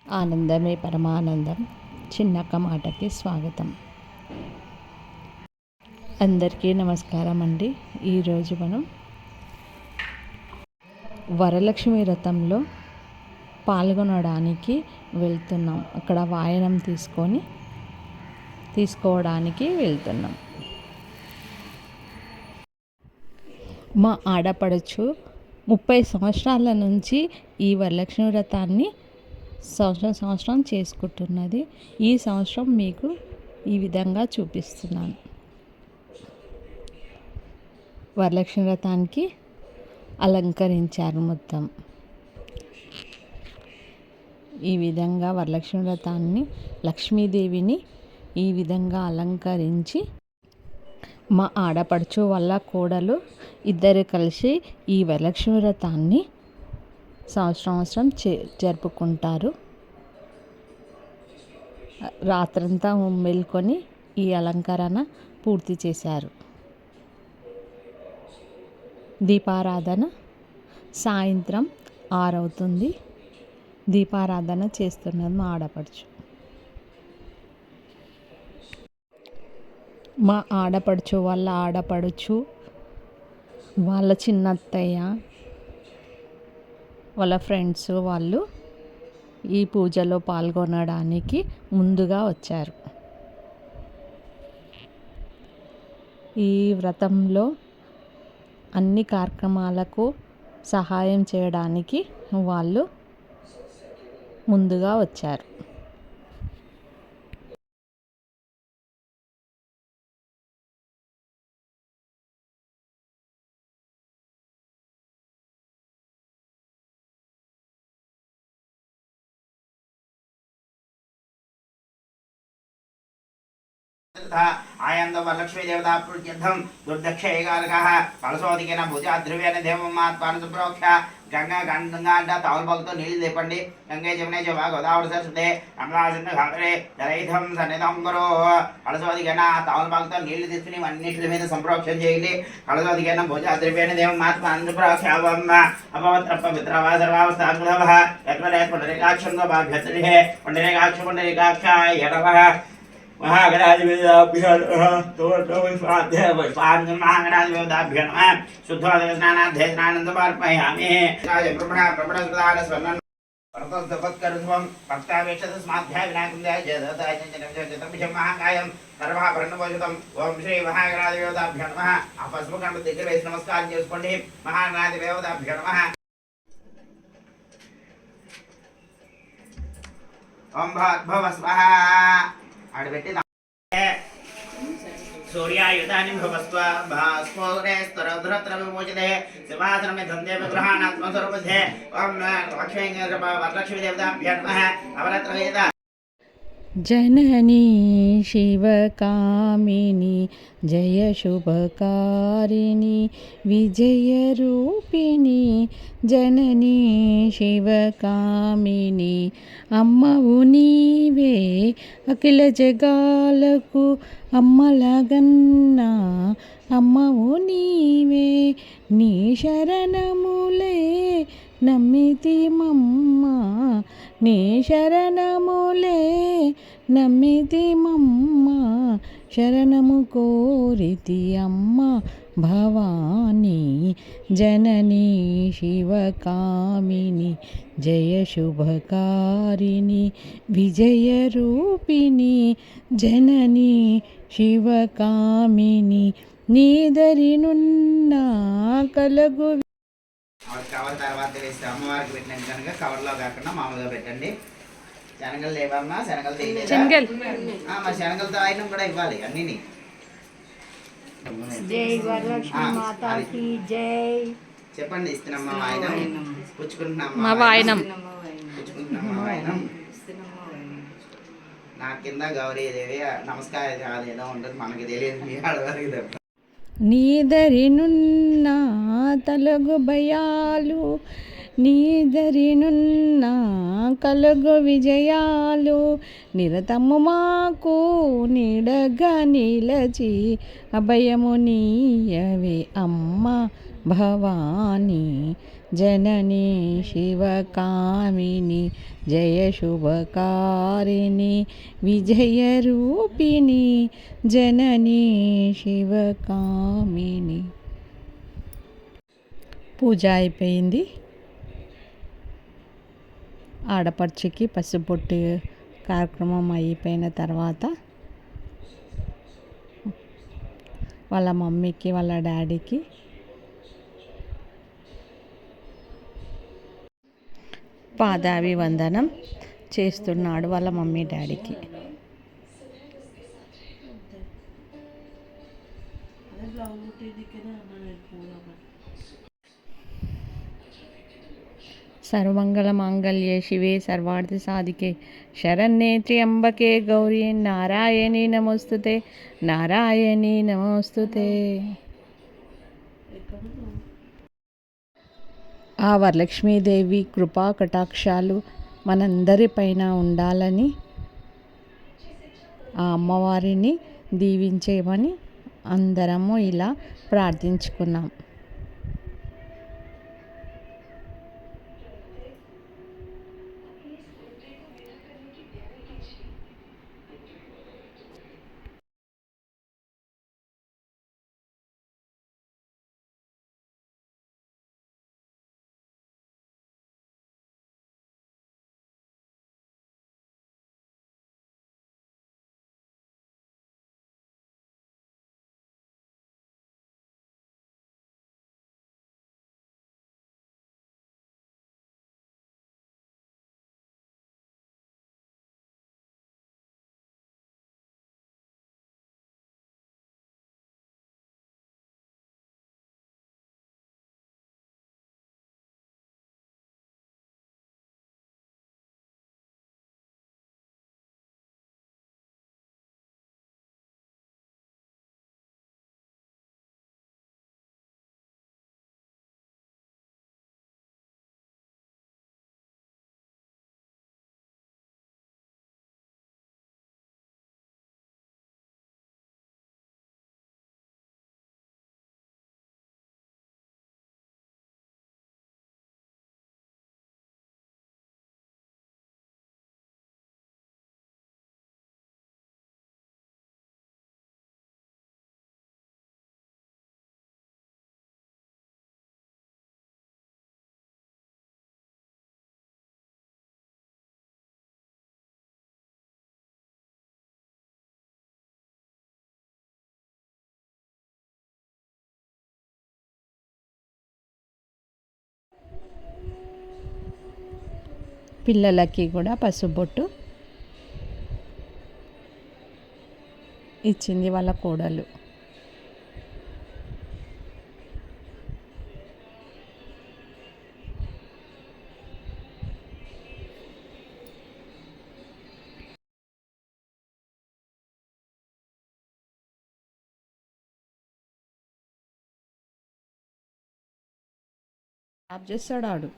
ఆనందమే పరమానందం. చిన్నక్క మాటకి స్వాగతం. అందరికీ నమస్కారం అండి. ఈరోజు మనం వరలక్ష్మి వ్రతంలో పాల్గొనడానికి వెళ్తున్నాం. అక్కడ వాయనం తీసుకోవడానికి వెళ్తున్నాం. మా ఆడపడుచు 30 సంవత్సరాల నుంచి ఈ వరలక్ష్మి వ్రతాన్ని సంవత్సరం చేసుకుంటున్నది. ఈ సంవత్సరం మీకు ఈ విధంగా చూపిస్తున్నాను. వరలక్ష్మి వ్రతానికి అలంకరించారు మొత్తం. ఈ విధంగా వరలక్ష్మి వ్రతాన్ని లక్ష్మీదేవిని ఈ విధంగా అలంకరించి మా ఆడపడుచు వాళ్ళ కోడలు ఇద్దరు కలిసి ఈ వరలక్ష్మి వ్రతాన్ని సంవత్సరం జరుపుకుంటారు. రాత్రంతా మేల్కొని ఈ అలంకరణ పూర్తి చేశారు. దీపారాధన సాయంత్రం 6 అవుతుంది. దీపారాధన చేస్తున్నది మా ఆడపడుచు. మా ఆడపడుచు వాళ్ళ చిన్నత్తయ్య వాళ్ళ ఫ్రెండ్స్ వాళ్ళు ఈ పూజలో పాల్గొనడానికి ముందుగా వచ్చారు. ఈ వ్రతంలో అన్ని కార్యక్రమాలకు సహాయం చేయడానికి వాళ్ళు ముందుగా వచ్చారు. आयंद वरलक्ष्मी देवता प्रीत्यर्थम दुर्दक्ष एकादकः कलशोदिकेन भुजा ध्रुवेन देवमात्मानं सुप्रोक्ष गंगा गंगा तावल भक्त नील लेपंडी गंगे जमुने जवा गोदावरी सरस्वती कमला सिंधु घागरे जलैधम सन्निधं करो कलशोदिकेन तावल भक्त नील తీసుకుని అన్నిటి మీద సంప్రోక్షణ చేయండి. కలశోదికేన భుజా ధ్రువేన దేవమాత్మానం సుప్రోక్ష అపవిత్ర పవిత్రవా సర్వావస్థాంగలవః యత్వరే పుండరీకాక్షంగో భాగ్యత్రిహే పుండరీకాక్ష యడవః महागणाधिवेदाभ्यः शुद्धोदकस्नानाध्ये स्नानन्दमार्पयामि महाकायं सर्वाभरणभूषितं ओम श्री महागणाधिदेवताभ्यो नमः. ఆ పసుపు గంట దగ్గర వేసి నమస్కారం చేసుకోండి. మహాగణాధిదేవతాభ్యో నమః. ఓం భవ స్వహ आड़बेट्टी सूर्यायुधानि भवस्व भास्फोरे स्तरधरत्र विमोचते सिंहासनं में धन्ये विग्रहाणात्मस्वरूपे ओम लक्ष्मी वरलक्ष्मी देवताभ्यो नमः. नवरात्र वेद जननी शिवकामिनी जय शुभकारिणी विजयरूपिणी जननी शिवकामिनी अम्मवु नीवे अखिल जगाలకు అమ్మలగన్నా అమ్మవు నీవే నీ శరణములే నమ్మితిమమ్మ నీ శరణములే నమ్మితిమమ్మ శరణము కోరితి అమ్మ భవానీ జననీ శివకామిని జయ శుభకారిణి విజయరూపిణి జననీ శివకామిని నీదరినున్న కలగు కవర్ తర్వాత వేస్తే అమ్మవారికి పెట్టిన కనుక కవర్లో కాకుండా మామూలుగా పెట్టండి. శనగలు లేవమ్మా, శనగలు తీయలేదా? మరి శనగలతో ఆయన కూడా ఇవ్వాలి అన్ని. జై వరలక్ష్మి మాతాకి జై. చెప్పండి. ఇస్తున్నామ్మా వాయనం, పుచ్చుకుంటున్నామ్మా వాయనం, పుచ్చుకుంటున్నామ్మా వాయనం. నా కింద గౌరీదేవి నమస్కారం అదేదో ఉంటుంది, మనకి తెలియదు, మీ ఆడవారికి తప్ప. నీదరినున్న తలగు భయాలు నీదరినున్న కలుగు విజయాలు నిరతము మాకు నీడగా నిలచి అభయము నీయవే అమ్మ భవానీ జననీ శివకామిని జయ శుభకారిణి విజయరూపిణి జననీ శివకామిని. పూజ అయిపోయింది. ఆడపడుచుకి పసుపొట్టు కార్యక్రమం అయిపోయిన తర్వాత వాళ్ళ మమ్మీకి వాళ్ళ డాడీకి పాదాభివందనం చేస్తున్నాడు వాళ్ళ మమ్మీ డాడీకి. సర్వమంగళ మాంగళ్యే శివే సర్వార్థ సాధికే శరణ్యే త్ర్యంబకే గౌరీ నారాయణీ నమోస్తుతే నారాయణీ నమోస్తుతే. ఆ వరలక్ష్మీదేవి కృపా కటాక్షాలు మనందరిపైన ఉండాలని ఆ అమ్మవారిని దీవించేమని అందరము ఇలా ప్రార్థించుకున్నాం. పిల్లలకి కూడా పసుబొట్టు ఇచ్చింది వాళ్ళ కోడలు. ఆఫ్ చేస్తాడు ఆడు.